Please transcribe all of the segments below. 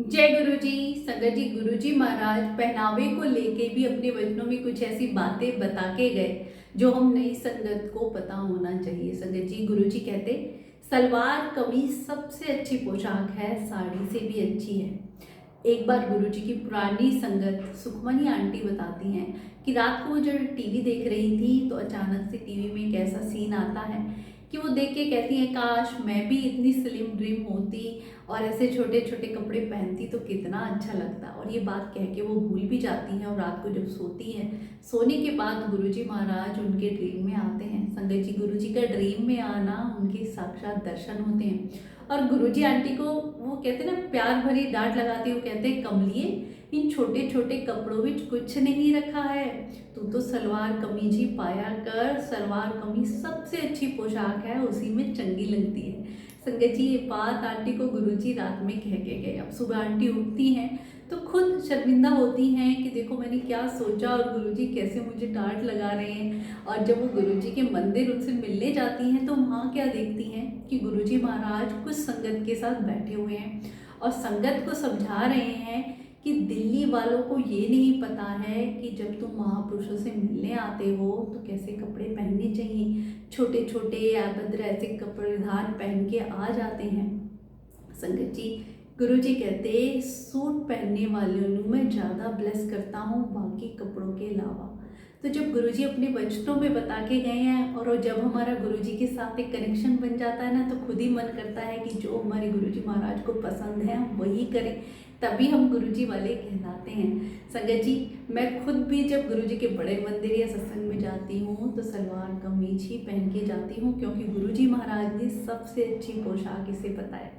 जय गुरु जी। संगत जी, गुरु जी महाराज पहनावे को लेके भी अपने वचनों में कुछ ऐसी बातें बता के गए जो हम नई संगत को पता होना चाहिए। संगत जी, गुरु जी कहते सलवार कमीज सबसे अच्छी पोशाक है, साड़ी से भी अच्छी है। एक बार गुरु जी की पुरानी संगत सुखमनी आंटी बताती हैं कि रात को वो जब टीवी देख रही थी तो अचानक से टीवी में एक ऐसा सीन आता है कि वो देख के कहती हैं, काश मैं भी इतनी स्लिम ड्रीम होती और ऐसे छोटे छोटे कपड़े पहनती तो कितना अच्छा लगता। और ये बात कह के वो भूल भी जाती हैं और रात को जब सोती हैं, सोने के बाद गुरुजी महाराज उनके ड्रीम में आते हैं। संगत जी, गुरुजी का ड्रीम में आना उनके साक्षात दर्शन होते हैं। और गुरुजी आंटी को वो कहते हैं ना, प्यार भरी डांट लगाते हुए कहते हैं, कमलिए इन छोटे छोटे कपड़ों में कुछ नहीं रखा है, तू तो सलवार कमीज ही पाया कर। सलवार कमीज सबसे अच्छी पोशाक है, उसी में चंगी लगती है। संगत जी, ये बात आंटी को गुरुजी रात में कह के गए। अब सुबह आंटी उठती हैं तो खुद शर्मिंदा होती हैं कि देखो मैंने क्या सोचा और गुरुजी कैसे मुझे डांट लगा रहे हैं। और जब वो गुरुजी के मंदिर उनसे मिलने जाती हैं तो वहाँ क्या देखती हैं कि गुरुजी महाराज कुछ संगत के साथ बैठे हुए हैं और संगत को समझा रहे हैं कि दिल्ली वालों को ये नहीं पता है कि जब तुम महापुरुषों से मिलने आते हो तो कैसे कपड़े पहनने चाहिए। छोटे छोटे अभद्र ऐसे कपड़े परिधान पहन के आ जाते हैं। संगत जी, गुरु जी कहते सूट पहनने वालों मैं ज़्यादा ब्लेस करता हूँ बाकी कपड़ों के अलावा। तो जब गुरुजी अपने वचनों में बता के गए हैं और जब हमारा गुरुजी के साथ एक कनेक्शन बन जाता है ना, तो खुद ही मन करता है कि जो हमारे गुरुजी महाराज को पसंद है हम वही करें, तभी हम गुरुजी वाले कहलाते हैं। संगत जी, मैं खुद भी जब गुरुजी के बड़े मंदिर या सत्संग में जाती हूँ तो सलवार कमीज ही पहन के जाती हूँ, क्योंकि गुरुजी महाराज ने सबसे अच्छी पोशाक इसे बताया।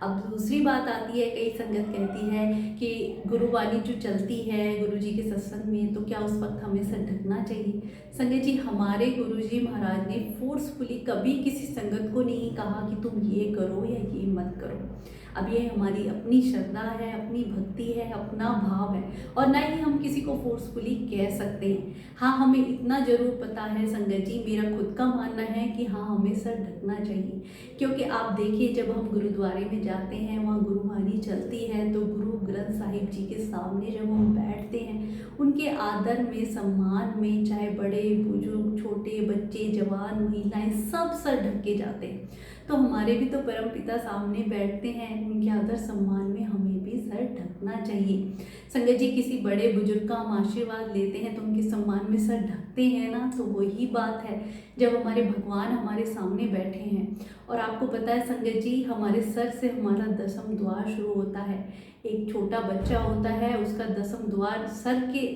अब दूसरी बात आती है, कई संगत कहती है कि गुरुवाणी जो चलती है गुरुजी के सत्संग में, तो क्या उस वक्त हमें सर ढकना चाहिए। संगत जी, हमारे गुरुजी महाराज ने फोर्सफुली कभी किसी संगत को नहीं कहा कि तुम ये करो या ये मत करो। अब ये हमारी अपनी श्रद्धा है, अपनी भक्ति है, अपना भाव है, और ना ही हम किसी को फोर्सफुली कह सकते हैं। हाँ, हमें इतना जरूर पता है संगत जी, मेरा खुद का मानना है कि हाँ, हमें सर ढकना चाहिए। क्योंकि आप देखिए, जब हम गुरुद्वारे में जाते हैं वहाँ गुरुवाणी चलती है तो गुरु ग्रंथ साहिब जी के सामने जब हम बैठते हैं, उनके आदर में, सम्मान में, चाहे बड़े बुजुर्ग, छोटे बच्चे, जवान, महिलाएं, सब सर ढक के जाते हैं। तो हमारे भी तो परम पिता सामने बैठते हैं, उनके आदर सम्मान में हमें भी सर ढकना चाहिए। संगत जी, किसी बड़े बुजुर्ग का हम आशीर्वाद लेते हैं तो उनके सम्मान में सर ढकते हैं ना, तो वही बात है जब हमारे भगवान हमारे सामने बैठे हैं। और आपको पता है संगत जी, हमारे सर से हमारा दसम द्वार शुरू होता है। एक छोटा बच्चा होता है, उसका दसम द्वार सर के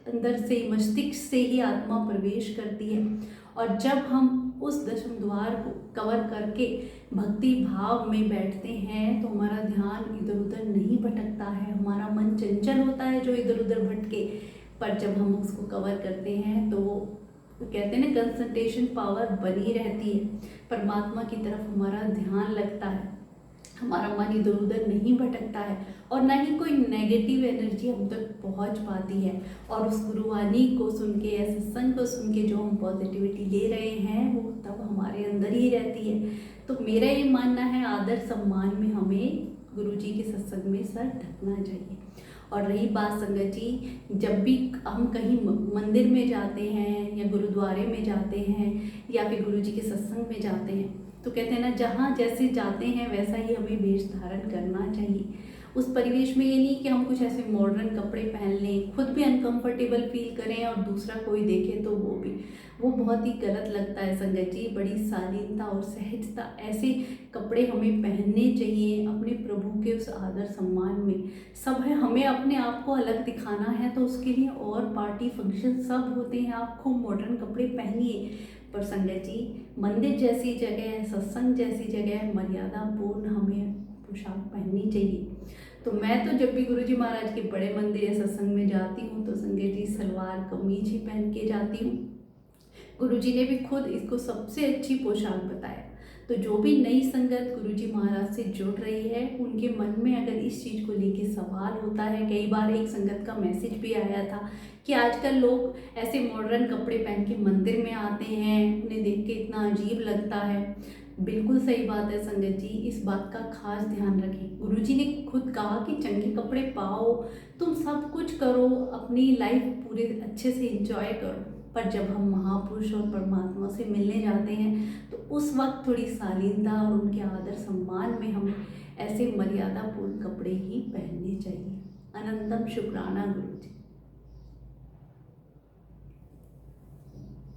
अंदर से, मस्तिष्क से ही आत्मा प्रवेश करती है। और जब हम उस दसम द्वार को कवर करके भक्ति भाव में बैठते हैं तो हमारा ध्यान इधर उधर नहीं भटकता है, हमारा मन चंचल होता है जो इधर उधर भटके, पर जब हम उसको कवर करते हैं तो वो कहते हैं ना, कंसंट्रेशन पावर बनी रहती है, परमात्मा की तरफ हमारा ध्यान लगता है, हमारा मन इधर उधर नहीं भटकता है, और ना ही कोई नेगेटिव एनर्जी हम तक पहुंच पाती है। और उस गुरुवाणी को सुन के या सत्संग को सुन के जो हम पॉजिटिविटी ले रहे हैं वो तब हमारे अंदर ही रहती है। तो मेरा ये मानना है, आदर सम्मान में हमें गुरुजी के सत्संग में सर ढकना चाहिए। और रही बात संगत जी, जब भी हम कहीं मंदिर में जाते हैं या गुरुद्वारे में जाते हैं या फिर गुरुजी के सत्संग में जाते हैं, तो कहते हैं ना, जहाँ जैसे जाते हैं वैसा ही हमें वेश धारण करना चाहिए। उस परिवेश में ये नहीं कि हम कुछ ऐसे मॉडर्न कपड़े पहन लें, खुद भी अनकंफर्टेबल फील करें और दूसरा कोई देखे तो वो बहुत ही गलत लगता है संगत जी। बड़ी शालीनता और सहजता, ऐसे कपड़े हमें पहनने चाहिए अपने प्रभु के उस आदर सम्मान में। सब है, हमें अपने आप को अलग दिखाना है तो उसके लिए और पार्टी फंक्शन सब होते हैं, आप खूब मॉडर्न कपड़े पहनिए, पर संगत जी, मंदिर जैसी जगह, सत्संग जैसी जगह मर्यादा पूर्ण हमें पोशाक पहननी चाहिए। तो मैं तो जब भी गुरुजी महाराज के बड़े मंदिर या सत्संग में जाती हूँ तो संगत जी, सलवार कमीज ही पहन के जाती हूँ। गुरुजी ने भी खुद इसको सबसे अच्छी पोशाक बताया। तो जो भी नई संगत गुरुजी महाराज से जुड़ रही है, उनके मन में अगर इस चीज़ को लेके सवाल होता है, कई बार एक संगत का मैसेज भी आया था कि आजकल लोग ऐसे मॉडर्न कपड़े पहन के मंदिर में आते हैं, उन्हें देख के इतना अजीब लगता है। बिल्कुल सही बात है संगत जी, इस बात का खास ध्यान रखें। गुरुजी ने खुद कहा कि चंगे कपड़े पाओ, तुम सब कुछ करो, अपनी लाइफ पूरे अच्छे से एंजॉय करो। पर जब हम महापुरुष और परमात्मा से मिलने जाते हैं तो उस वक्त थोड़ी शालीनता और उनके आदर सम्मान में हमें ऐसे मर्यादापूर्ण कपड़े ही पहनने चाहिए। अनंतम शुक्राना गुरुजी।